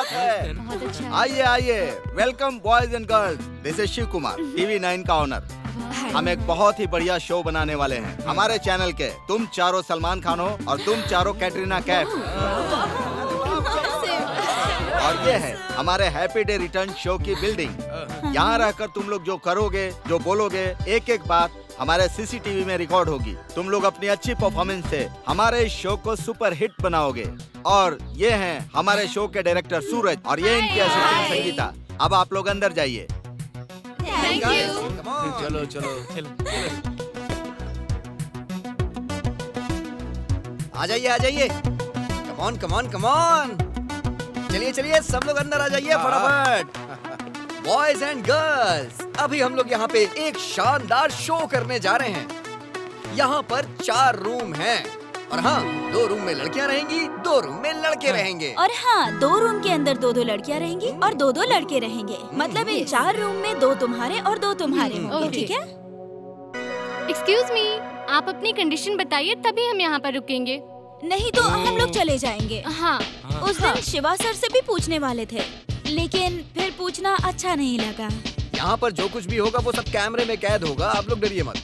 बात है। बहुत अच्छा। आइए आइए, welcome boys and girls. This is Shiv Kumar, TV 9 का ऑनर। हम एक बहुत ही बढ़िया शो बनाने वाले हैं हमारे चैनल के। तुम चारों सलमान खान हो और तुम चारों कैटरीना कैफ। और ये है हमारे हैप्पी डे रिटर्न शो की बिल्डिंग। यहाँ रहकर तुम लोग जो करोगे, जो बोलोगे, एक एक बात हमारे सीसीटीवी में रिकॉर्ड होगी। तुम लोग अपनी अच्छी परफॉर्मेंस से हमारे इस शो को सुपर हिट बनाओगे। और ये हैं हमारे शो के डायरेक्टर सूरज और ये इनकी असिस्टेंट संगीता। अब आप लोग अंदर जाइए। Thank you. चलो चलो आ जाइए। कमॉन कमॉन कमॉन, चलिए चलिए सब लोग अंदर आ जाइए फटाफट। बॉयज एंड गर्ल्स, अभी हम लोग यहाँ पे एक शानदार शो करने जा रहे हैं। यहाँ पर 4 रूम हैं और हाँ, 2 रूम में लड़कियाँ रहेंगी, 2 रूम में लड़के रहेंगे। और हाँ, 2 रूम के अंदर 2-2 लड़कियाँ रहेंगी और 2-2 लड़के रहेंगे। मतलब इन 4 रूम में 2 तुम्हारे और 2 तुम्हारे होंगे, ठीक है? एक्सक्यूज मी, आप अपनी कंडीशन बताइए तभी हम यहाँ पर रुकेंगे। नहीं तो हम लोग चले जाएंगे। हाँ। उस दिन शिवा सर से भी पूछने वाले थे, लेकिन फिर पूछना अच्छा नहीं लगा। यहाँ पर जो कुछ भी होगा वो सब कैमरे में कैद होगा, आप लोग डरिए मत।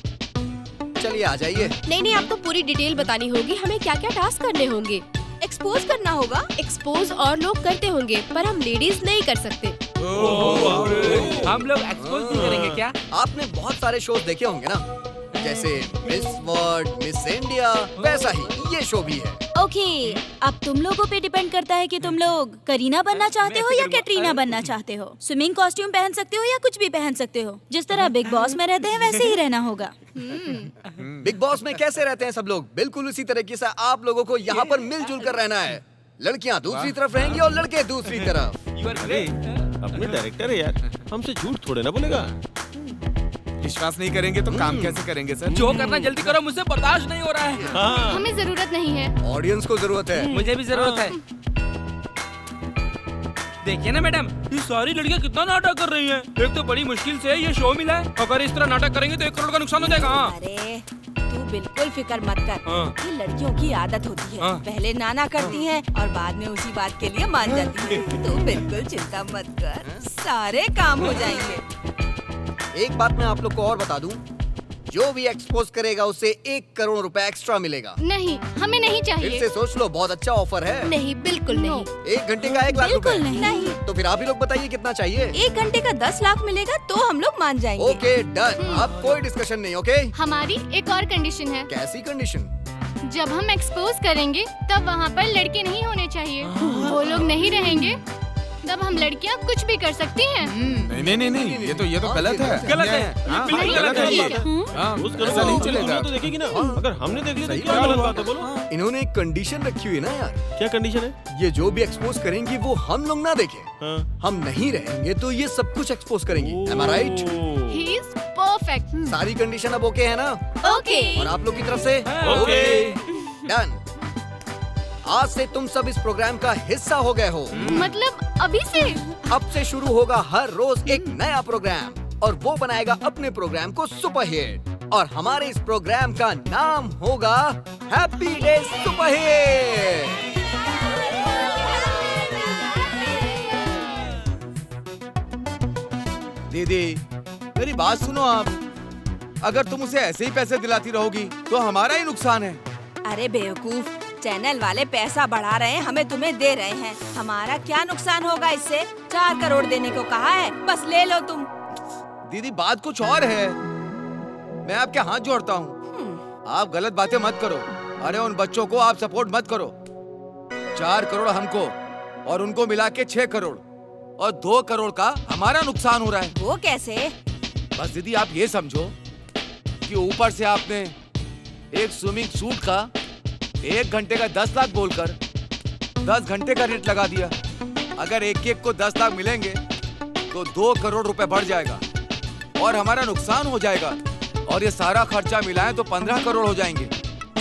चलिए आ जाइए। नहीं, आपको पूरी डिटेल बतानी होगी, हमें क्या क्या टास्क करने होंगे। एक्सपोज करना होगा। एक्सपोज और लोग करते होंगे पर हम लेडीज नहीं कर सकते। हम लोग एक्सपोज नहीं करेंगे क्या? आपने बहुत सारे शोज देखे होंगे ना, जैसे मिस वर्ल्ड, मिस इंडिया, वैसा ही ये शो भी है। ओके, अब तुम लोगों पे डिपेंड करता है कि तुम लोग करीना बनना चाहते हो या कैटरीना बनना चाहते हो। स्विमिंग कॉस्ट्यूम पहन सकते हो या कुछ भी पहन सकते हो। जिस तरह बिग बॉस में रहते हैं वैसे ही रहना होगा। बिग बॉस में कैसे रहते हैं सब लोग, बिल्कुल उसी तरीके से आप लोगों को यहाँ पर मिलजुल कर रहना है। लड़कियाँ दूसरी तरफ रहेंगी और लड़के दूसरी तरफ। अपने डायरेक्टर है यार, हमसे झूठ थोड़े ना बोलेगा। विश्वास नहीं करेंगे तो काम कैसे करेंगे सर? जो करना जल्दी करो, मुझसे बर्दाश्त नहीं हो रहा है। हाँ। हमें जरूरत नहीं है। ऑडियंस को जरूरत है। मुझे भी जरूरत है। देखिए ना मैडम, ये सारी लड़कियाँ कितना नाटक कर रही हैं। एक तो बड़ी मुश्किल से ये शो मिला है, अगर इस तरह नाटक करेंगे तो 1 करोड़ का नुकसान हो जाएगा। अरे तू बिल्कुल फिक्र मत कर। हाँ। ये लड़कियों की आदत होती है, हाँ। पहले नाना करती हैं और बाद में उसी बात के लिए मान जाती है। तू बिल्कुल चिंता मत कर, सारे काम हो जाएंगे। एक बात मैं आप लोग को और बता दूं, जो भी एक्सपोज करेगा उसे 1 करोड़ रुपए एक्स्ट्रा मिलेगा। नहीं, हमें नहीं फिर चाहिए। से सोच लो, बहुत अच्छा ऑफर है। नहीं, बिल्कुल नहीं। 1 घंटे का 1 लाख रुपए। बिल्कुल नहीं। तो फिर आप ही लोग बताइए कितना चाहिए। 1 घंटे का 10 लाख मिलेगा तो हम लोग मान जाएंगे। ओके डन, अब कोई डिस्कशन नहीं। ओके, हमारी एक और कंडीशन है। कैसी कंडीशन? जब हम एक्सपोज करेंगे तब वहाँ पर लड़के नहीं होने चाहिए। वो लोग नहीं रहेंगे तब हम लड़कियाँ कुछ भी कर सकती हैं। नहीं, ये तो गलत है। गलत है। नहीं, गलत है। ठीक है। उस करोड़ ऐसा नहीं का चलेगा। तो देखेगी ना। अगर हमने देख लिया सही तो क्या बात गलत है। बात है, बोलो। इन्होंने एक कंडीशन रखी हुई है ना यार, क्या कंडीशन है? ये जो भी एक्सपोज करेंगी वो हम लोग ना देखें। हाँ। हम नहीं रहेंगे तो ये सब कुछ एक्सपोज करेंगी। Am I right? He is perfect. सारी कंडीशन अब ओके है ना? Okay. और आप लोग की तरफ से? ओके। डन। आज से तुम सब इस प्रोग्राम का हिस्सा हो गए हो। मतलब अभी से? अब से शुरू होगा हर रोज एक नया प्रोग्राम और वो बनाएगा अपने प्रोग्राम को सुपर हिट। और हमारे इस प्रोग्राम का नाम होगा हैप्पी डे सुपर हिट। दीदी मेरी बात सुनो आप, अगर तुम उसे ऐसे ही पैसे दिलाती रहोगी तो हमारा ही नुकसान है। अरे बेवकूफ, चैनल वाले पैसा बढ़ा रहे हैं, हमें तुम्हें दे रहे हैं। हमारा क्या नुकसान होगा इससे? 4 करोड़ देने को कहा है, बस ले लो तुम। दीदी बात कुछ और है, मैं आपके हाथ जोड़ता हूँ, आप गलत बातें मत करो। अरे उन बच्चों को आप सपोर्ट मत करो। 4 करोड़ हमको और उनको मिला के 6 करोड़ और 2 करोड़ का हमारा नुकसान हो रहा है। वो कैसे? बस दीदी आप ये समझो कि ऊपर से आपने एक स्विमिंग सूट का 1 घंटे का 10 लाख बोलकर 10 घंटे का रेट लगा दिया। अगर एक एक को 10 लाख मिलेंगे तो 2 करोड़ रुपए बढ़ जाएगा और हमारा नुकसान हो जाएगा। और ये सारा खर्चा मिलाएं तो 15 करोड़ हो जाएंगे।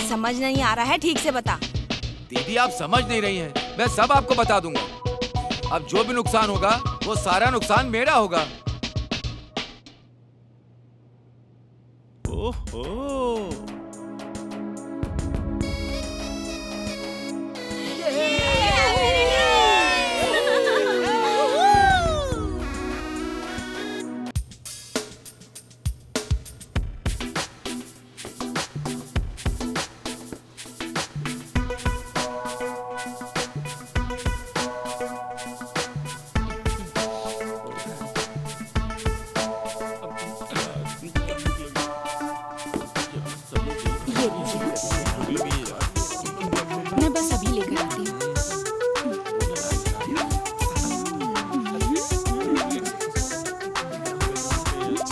समझ नहीं आ रहा है, ठीक से बता। दीदी आप समझ नहीं रही हैं, मैं सब आपको बता दूंगा। अब जो भी नुकसान होगा वो सारा नुकसान मेरा होगा। ओहो।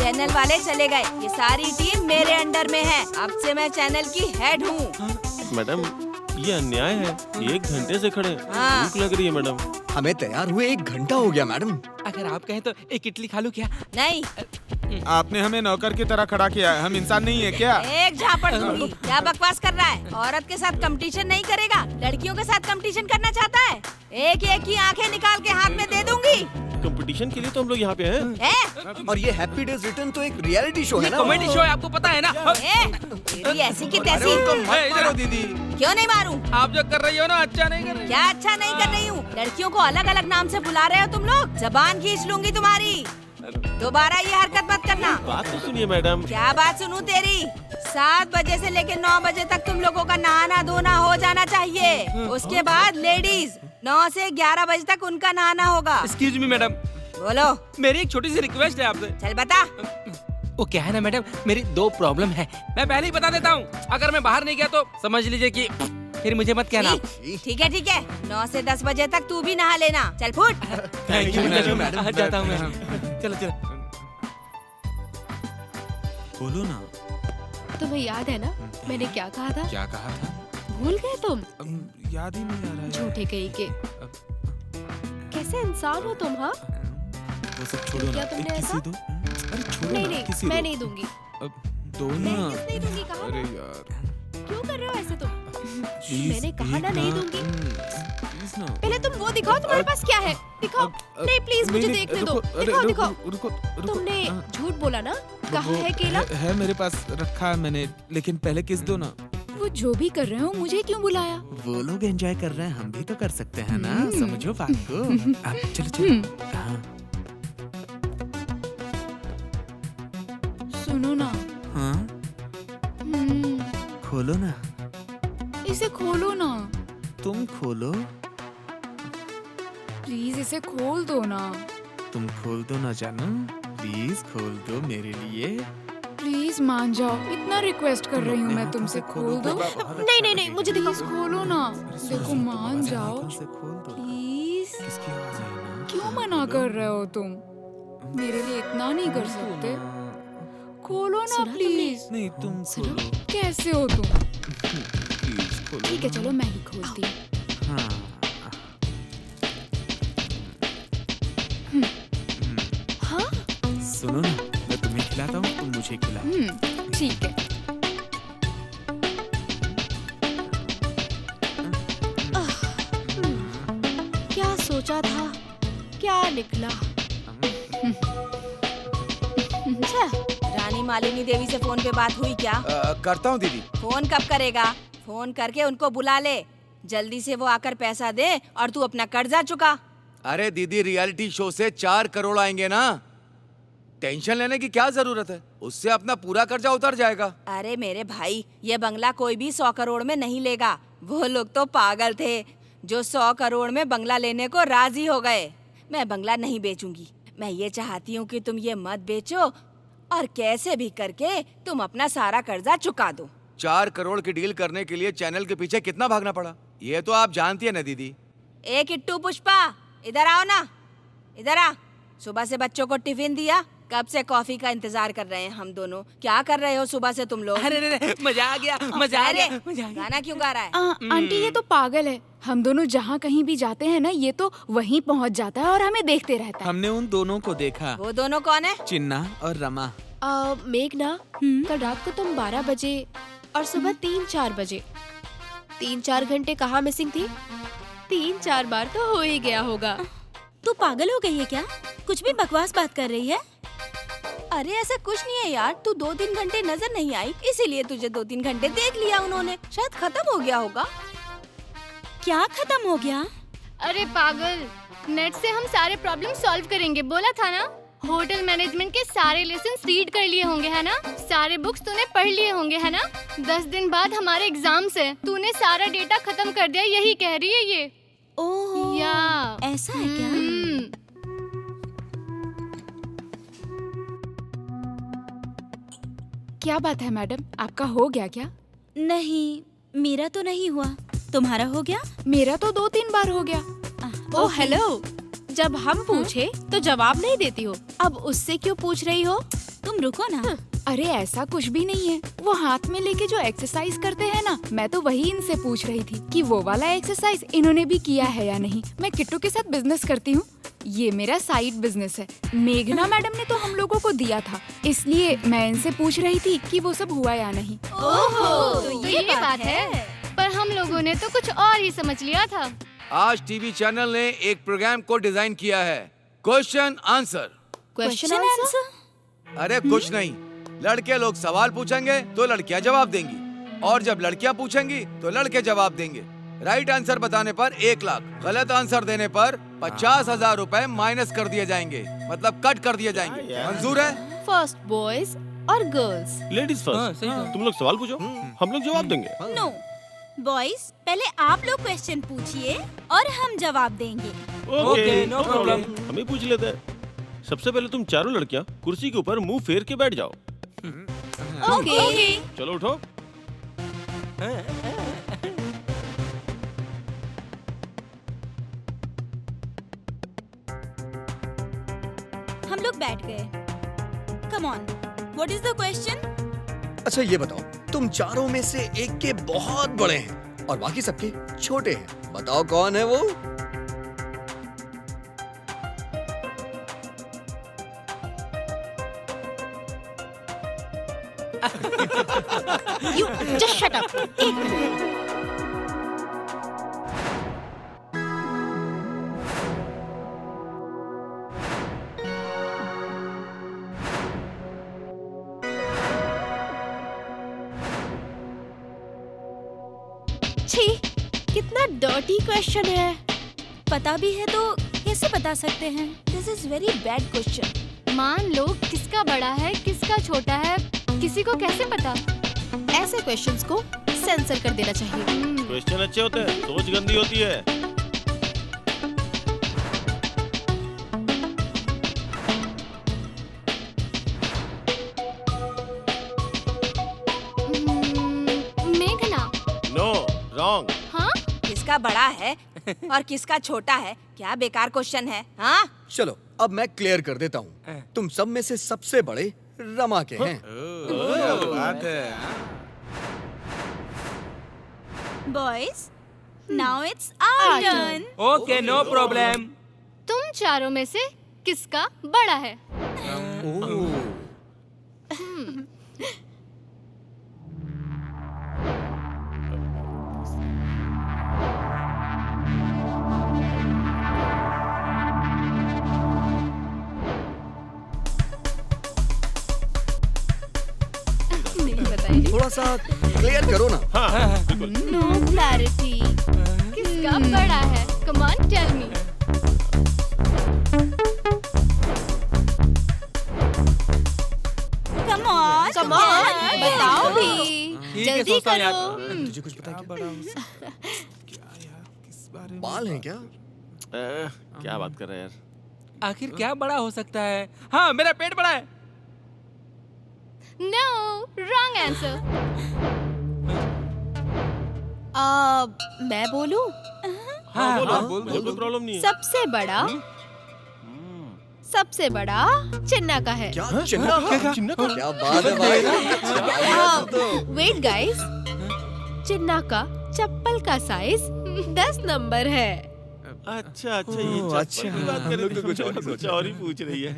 चैनल वाले चले गए, ये सारी टीम मेरे अंडर में है। अब से मैं चैनल की हेड हूँ। मैडम ये अन्याय है, 1 घंटे से खड़े हैं। हाँ। भूख लग रही है मैडम। हमें तैयार हुए 1 घंटा हो गया मैडम। अगर आप कहें तो एक इडली खा लूं क्या? नहीं, आपने हमें नौकर की तरह खड़ा किया है, हम इंसान नहीं है क्या? एक झापड़ दूंगी। क्या बकवास कर रहा है? औरत के साथ कंपटीशन नहीं करेगा, लड़कियों के साथ कंपटीशन करना चाहता है। एक एक की आंखें निकाल के हाथ में दे दूंगी। कंपटीशन के लिए तो हम लोग यहाँ पे हैं। ए? और ये हैप्पी डेज रिटर्न तो एक रियलिटी शो है ना? कॉमेडी शो है, आपको पता है ना? ए? तेरी ऐसी की अरे तैसी। उनको मत मारो दीदी। क्यों नहीं मारूं? आप जो कर रही हो ना अच्छा नहीं कर रही। क्या अच्छा नहीं कर रही हूँ? लड़कियों को अलग अलग नाम से बुला रहे हो तुम लोग, जबान खींच लूंगी तुम्हारी। दोबारा ये हरकत मत करना। बात तो सुनिए मैडम। क्या बात सुनूं तेरी? 7 बजे से लेकर 9 बजे तक तुम लोगों का नहाना धोना हो जाना चाहिए। उसके बाद लेडीज 9 से 11 बजे तक उनका नहाना होगा। एक्सक्यूज मी मैडम, बोलो। मेरी एक छोटी सी रिक्वेस्ट है आपसे। चल बता। वो क्या है ना मैडम, मेरी 2 प्रॉब्लम है। मैं पहले ही बता देता हूँ, अगर मैं बाहर नहीं गया तो समझ लीजिए कि फिर मुझे मत कहना। ठीक है 9 से 10 बजे तक तू भी नहा लेना। चल फुट। थैंक यू मैडम, जाता हूँ मैं। चलो चलो। बोलो ना। तुम्हें याद है ना मैंने क्या कहा था? क्या कहा था? भूल गए तुम? याद ही नहीं आ रहा है। झूठे कहीं के। कैसे इंसान हो तुम? हाँ, वो सब छोड़ो क्या ना। तुमने एक किसी ऐसा? दो। अरे छोड़ो नहीं ना, नहीं, किसी मैं दो। नहीं दूंगी। दो मैं ना। किस नहीं दूंगी कहा अरे ना? यार क्यों कर रहे हो ऐसे तुम? प्लीज मैंने कहा ना नहीं दूंगी। प्लीज ना। पहले तुम वो दिखाओ, तुम्हारे पास क्या है दिखाओ। नहीं प्लीज मुझे देखने दो। दिखाओ दिखाओ। रुको। तुमने झूठ बोला ना? कहा है केला? है मेरे पास, रखा है मैंने, लेकिन पहले किस दो ना। वो जो भी कर रहे हो मुझे क्यों बुलाया? वो लोग एंजॉय कर रहे हैं, हम भी तो कर सकते हैं ना। समझो बात को। चलो हाँ। सुनो ना। हाँ खोलो ना। इसे खोलो ना तुम खोलो। प्लीज, इसे खोल दो ना। तुम खोल दो ना जानू, प्लीज खोल दो मेरे लिए। प्लीज मान जाओ, इतना रिक्वेस्ट कर रही हूँ मैं तुमसे, खोल दो। नहीं नहीं नहीं, मुझे दिखाओ। खोलो ना, देखो मान जाओ प्लीज। किसकी आवाज आई ना? क्यों मना कर रहे हो तुम? मेरे लिए इतना नहीं कर सकते? खोलो ना प्लीज। नहीं तुम खोलो। कैसे हो तुम? प्लीज खोलो। ठीक है चलो मैं ही खोलती हूँ। हाँ। हाँ सुनो ना, मैं तुम्हें खिलाता हूँ, तुम मुझे खिलाओ। ठीक है। क्या सोचा था, क्या निकला। रानी मालिनी देवी से फोन पे बात हुई क्या? करता हूँ दीदी। फोन कब करेगा? फोन करके उनको बुला ले, जल्दी से वो आकर पैसा दे और तू अपना कर्जा चुका। अरे दीदी, रियलिटी शो से 4 करोड़ आएंगे ना, टेंशन लेने की क्या जरूरत है, उससे अपना पूरा कर्जा उतर जाएगा। अरे मेरे भाई, ये बंगला कोई भी 100 करोड़ में नहीं लेगा। वो लोग तो पागल थे जो 100 करोड़ में बंगला लेने को राजी हो गए। मैं बंगला नहीं बेचूंगी, मैं ये चाहती हूँ कि तुम ये मत बेचो और कैसे भी करके तुम अपना सारा कर्जा चुका दो। 4 करोड़ की डील करने के लिए चैनल के पीछे कितना भागना पड़ा, ये तो आप जानती है ना दीदी। ए किट्टू पुष्पा, इधर आओ ना, इधर आ। सुबह से बच्चों को टिफिन दिया, कब से कॉफी का इंतजार कर रहे हैं हम दोनों। क्या कर रहे हो सुबह से तुम लोग? अरे मजा आ गया, मजा आ गया, मजा आ गया। गाना क्यों गा रहा है? आंटी ये तो पागल है, हम दोनों जहाँ कहीं भी जाते हैं ना ये तो वहीं पहुँच जाता है और हमें देखते रहता है। हमने उन दोनों को देखा, वो दोनों कौन है? चिन्ना और रमा। मेघना, कल रात को तुम 12 बजे और सुबह 3-4 बजे 3-4 घंटे कहाँ मिसिंग थी? 3-4 बार तो हो ही गया होगा। तू पागल हो गई है क्या? कुछ भी बकवास बात कर रही है। अरे ऐसा कुछ नहीं है यार, तू 2-3 घंटे नजर नहीं आई, इसीलिए तुझे 2-3 घंटे देख लिया उन्होंने। शायद खत्म हो गया होगा। क्या खत्म हो गया? अरे पागल, नेट से हम सारे प्रॉब्लम सॉल्व करेंगे, बोला था ना। होटल मैनेजमेंट के सारे लेसन रीड कर लिए होंगे है ना, सारे बुक्स तूने पढ़ लिए होंगे है ना। 10 दिन बाद हमारे एग्जाम्स है, तूने सारा डेटा खत्म कर दिया, यही कह रही है ये। ओह या ऐसा है क्या? क्या बात है मैडम, आपका हो गया क्या? नहीं, मेरा तो नहीं हुआ। तुम्हारा हो गया? मेरा तो 2-3 बार हो गया। ओह हेलो, जब हम पूछे तो जवाब नहीं देती हो, अब उससे क्यों पूछ रही हो? तुम रुको ना। अरे ऐसा कुछ भी नहीं है। वो हाथ में लेके जो एक्सरसाइज करते हैं ना, मैं तो वही इनसे पूछ रही थी कि वो वाला एक्सरसाइज इन्होंने भी किया है या नहीं। मैं किट्टू के साथ बिजनेस करती हूँ, ये मेरा साइड बिजनेस है। मेघना मैडम ने तो हम लोगों को दिया था, इसलिए मैं इनसे पूछ रही थी कि वो सब हुआ या नहीं। ओहो, तो ये बात है। पर हम लोगों ने तो कुछ और ही समझ लिया था। आज टीवी चैनल ने एक प्रोग्राम को डिजाइन किया है, क्वेश्चन आंसर। Question answer? अरे कुछ नहीं, लड़के लोग सवाल पूछेंगे तो लड़कियां जवाब देंगी, और जब लड़कियां पूछेंगी तो लड़के जवाब देंगे। राइट आंसर बताने पर 1 लाख, गलत आंसर देने पर 50,000 रुपए माइनस कर दिए जाएंगे, मतलब कट कर दिए जाएंगे। मंजूर है? फर्स्ट बॉयज और गर्ल्स। Ladies first. तुम लोग सवाल पूछो, हम लोग जवाब देंगे। नो बॉयज, पहले आप लोग क्वेश्चन पूछिए और हम जवाब देंगे। Okay, no problem. हम ही पूछ लेते हैं। सबसे पहले तुम चारों लड़कियां कुर्सी के ऊपर मुंह फेर के बैठ जाओ। ओके। चलो उठो। हम लोग बैठ गए। Come on, what is the question? अच्छा ये बताओ, तुम चारों में से एक के बहुत बड़े हैं और बाकी सबके छोटे हैं। बताओ कौन है वो? You just shut up. एक मिनट। छी, कितना डर्टी क्वेश्चन है। पता भी है तो कैसे बता सकते हैं? This is very bad question. मान लो किसका बड़ा है किसका छोटा है, किसी को कैसे पता? ऐसे क्वेश्चंस को सेंसर कर देना चाहिए। क्वेश्चन अच्छे होते हैं, सोच गंदी होती है। मेघना। No, wrong. हाँ? किसका बड़ा है और किसका छोटा है? क्या बेकार क्वेश्चन है। हाँ, चलो अब मैं क्लियर कर देता हूँ। तुम सब में से सबसे बड़े रमा के हैं। बात है। Boys, now it's our turn. Okay, no problem. तुम चारों में से किसका बड़ा है? थोड़ा सा क्लियर करो ना। हाँ, बिल्कुल। No clarity. किसका बड़ा है? Come on tell me. Come on, come on, बताओ भी। ठीक है, जल्दी सोचता हूँ यार। करो। तुझे कुछ पता है? बाल हैं क्या? क्या बात कर रहे हैं यार? आखिर क्या बड़ा हो सकता है? हाँ, मेरा पेट बड़ा है। No, wrong answer. मैं बोलूं? हाँ, बोलो, मुझे कोई प्रॉब्लम नहीं है। सबसे बड़ा चिन्ना का है। क्या चिन्ना? चिन्ना का? क्या बात है भाई। वेट गाइस, चिन्ना का चप्पल का साइज 10 नंबर है। अच्छा अच्छा, ये ओह, चप्पल अच्छा, की बात हम कर लोग रही तो कुछ और ही कुछ और ही पूछ रही है।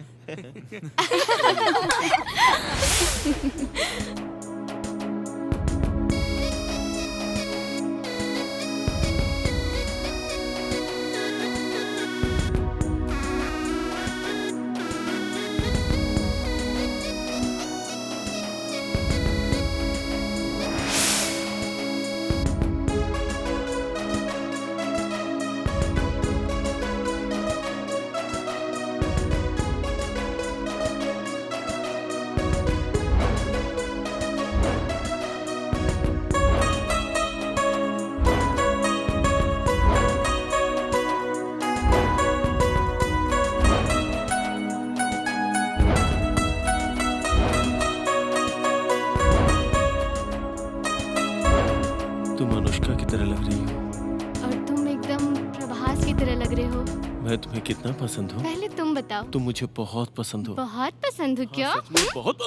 तुम्हें कितना पसंद हो? पहले तुम बताओ। तुम मुझे बहुत पसंद हो। बहुत पसंद हो क्या? सच में बहुत।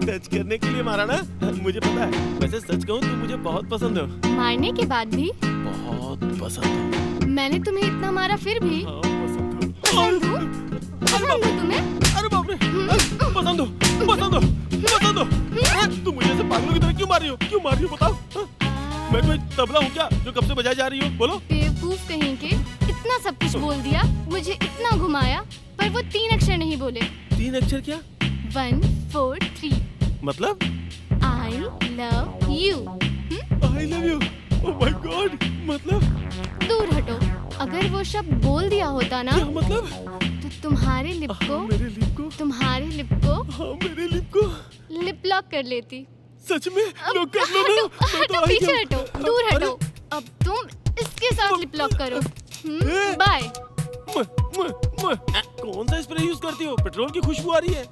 टच करने के लिए मारा ना, मुझे पता है। वैसे सच कहूँ तुम मुझे बहुत पसंद हो। मारने के बाद भी? बहुत पसंद हो। मैंने तुम्हें इतना मारा फिर भी? हाँ, पसंद हो। पसंद हो? पसंद हो तुम्हें? अरे बाप रे, पसंद हो, पसंद हो, पसंद हो। तुम मुझे ऐसे पागलों की तरह क्यों मार रही हो? क्यों मार रही हो बताओ? मैं कोई तबला हूँ क्या जो कब से बजाई जा रही हो? बोलो। बेवकूफ कहीं के, इतना सब कुछ बोल दिया, मुझे इतना घुमाया, पर वो 3 अक्षर नहीं बोले। 3 अक्षर क्या? 1 4 3। मतलब? I love you। I love you। Oh my God। मतलब? दूर हटो। अगर वो शब्द बोल दिया होता ना, क्या मतलब? तो तुम्हारे लिप को, मेरे लिप को, तुम्हारे लिप को, हाँ मेरे लिप को लिप लॉक कर लेती। सच में? लो कर लो हटो, ना। हटो, पीछे हटो, दूर हटो। अब तुम इसके साथ लिप लॉक करो। बाय। कौन सा स्प्रे यूज करती हो? पेट्रोल की खुशबू आ रही है।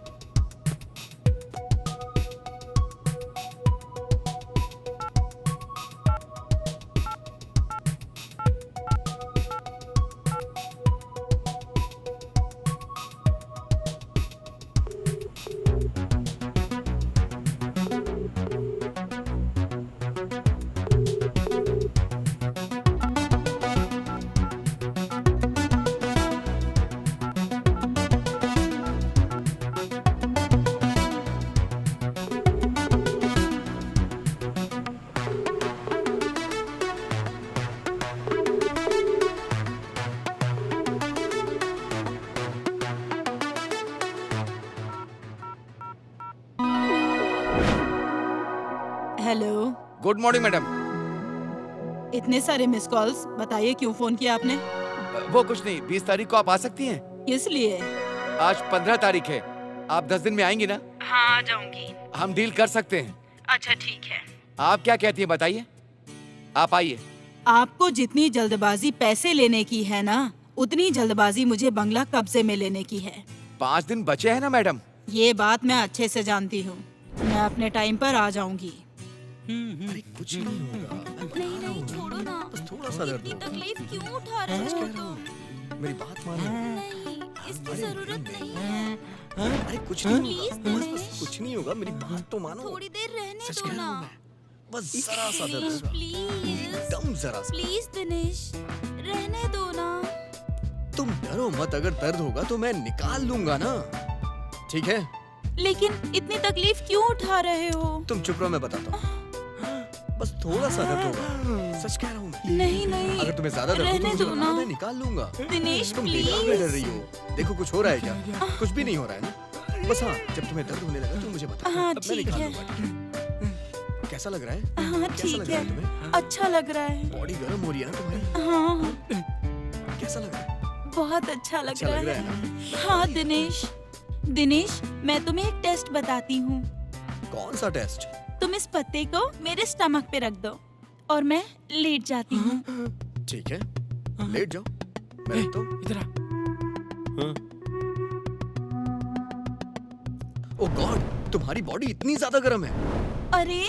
हेलो। Good morning madam. इतने सारे मिस कॉल्स, बताइए क्यों फोन किया आपने? वो कुछ नहीं, 20 तारीख को आप आ सकती हैं? किस लिए? आज 15 तारीख है, आप 10 दिन में आएंगी ना? हाँ आ जाऊंगी। हम डील कर सकते हैं। अच्छा ठीक है। आप क्या कहती हैं बताइए, आप आइए। आपको जितनी जल्दबाजी पैसे लेने की है ना, उतनी जल्दबाजी मुझे बंगला कब्जे में लेने की है। 5 दिन बचे हैं ना मैडम? ये बात मैं अच्छे से जानती हूँ। मैं अपने टाइम पर आ जाऊंगी। अरे कुछ नहीं होगा। नहीं नहीं छोड़ो ना। बस थोड़ा सा दर्द इतनी होगा। तकलीफ क्यों उठा रहे सच हो कह रहा हूँ। मेरी बात मानो। नहीं, इसकी जरूरत नहीं है। अरे कुछ नहीं प्लीज होगा। बस दिनेश। कुछ नहीं होगा, मेरी बात तो मानो। थोड़ी देर रहने सच दो कह रहा ना। हूँ मैं। बस जरा सा दर्द होगा। प्लीज एकदम जरा सा। प्लीज दिनेश, रहने दो ना। तुम डरो मत, अगर दर्द होगा तो मैं निकाल लूंगा ना। ठीक है? लेकिन इतनी तकलीफ क्यों उठा रहे हो? तुम चुप रहो, मैं बताता हूँ। बस थोड़ा सा दर्द होगा। सच कह रहा हूँ मैं। नहीं नहीं, अगर तुम्हें ज्यादा दर्द हो तो रहने मुझे दो बताओ, ना। मैं निकाल लूंगा। दिनेश तुम दिमाग में डर प्लीज। रही हो। देखो कुछ हो रहा है क्या? कुछ भी नहीं हो रहा है ना? बस हाँ, जब तुम्हें दर्द होने लगा तो मुझे बताओ। हाँ, अब मैं ठीक निकाल है। लूंगा, ठीक है? कैसा लग रहा है? हाँ कैसा ठीक लग रहा है, है तुम्हें? अच्छा लग रहा है। बॉडी गर्म हो रही है ना तुम्हारी? हाँ कैसा लग रहा है? बहुत अच्छा लग अच्छा रहा लग रहा है। है हाँ दिनेश, दिनेश मैं तुम्हें एक टेस्ट बताती हूँ। कौन सा टेस्ट? तुम इस पत्ते को मेरे स्टमक पे रख दो और मैं लेट जाती हूँ। ठीक है, लेट जाओ। मैं तो इधर आ। ओ गॉड, तुम्हारी बॉडी इतनी ज्यादा गर्म है। अरे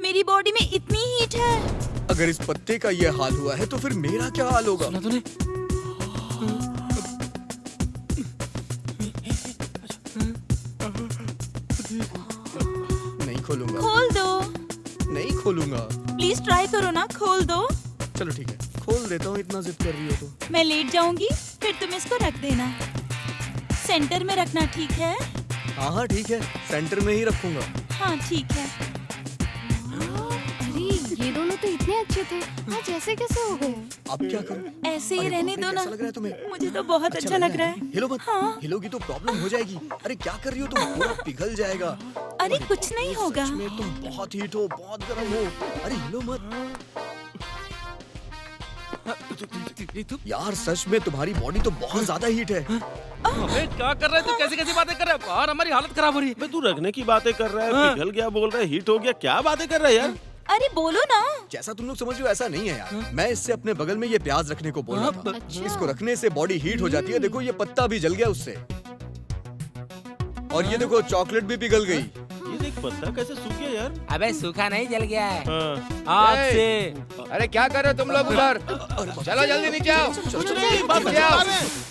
मेरी बॉडी में इतनी हीट है। अगर इस पत्ते का ये हाल हुआ है तो फिर मेरा क्या हाल होगा? सुना तूने? नहीं खोलूंगा। खोल दो, नहीं खोलूंगा। प्लीज ट्राई करो ना, खोल दो। चलो ठीक है, खोल देता हूँ, इतना जिद कर रही हो तो। मैं लेट जाऊंगी, फिर तुम इसको रख देना। सेंटर में रखना, ठीक है? हाँ हाँ ठीक है, सेंटर में ही रखूंगा। हाँ ठीक है। अरे ये दोनों तो इतने अच्छे थे, आज ऐसे कैसे हो गए? अब क्या करूं? ऐसे ही अरे रहने बाप रे, दो ना। कैसा लग रहा है तुम्हें? मुझे तो बहुत अच्छा लग रहा है। हिलो मत। हाँ। हिलोगी तो प्रॉब्लम हो जाएगी। अरे क्या कर रही हो तुम? पूरा पिघल जाएगा। अरे कुछ नहीं होगा। सच में तुम बहुत हीट हो, बहुत गर्म हो। अरे हिलो मत यार, सच में तुम्हारी बॉडी तो बहुत ज्यादा हीट है। अबे क्या कर रहा है तू? कैसी कैसी बातें कर रहा है? बाहर हमारी हालत खराब हो रही है। बे तू रखने की बातें कर रहा है, पिघल गया बोल रहा है, हीट हो गया, क्या बातें कर रहा है यार? अरे बोलो ना। जैसा तुम लोग समझ रहे हो ऐसा नहीं है यार। मैं इससे अपने बगल में ये प्याज रखने को बोल रहा था। अच्छा। इसको रखने से बॉडी हीट हो जाती है। देखो ये पत्ता भी जल गया उससे। और ये देखो चॉकलेट भी पिघल गई। ये देख पत्ता कैसे सूख गया यार? अबे सूखा नहीं, जल गया है हाँ। आग ए, से। अरे क्या कर रहे हो तुम लोग उधर? चलो जल्दी नीचे आओ। कुछ नहीं, बस नीचे आओ।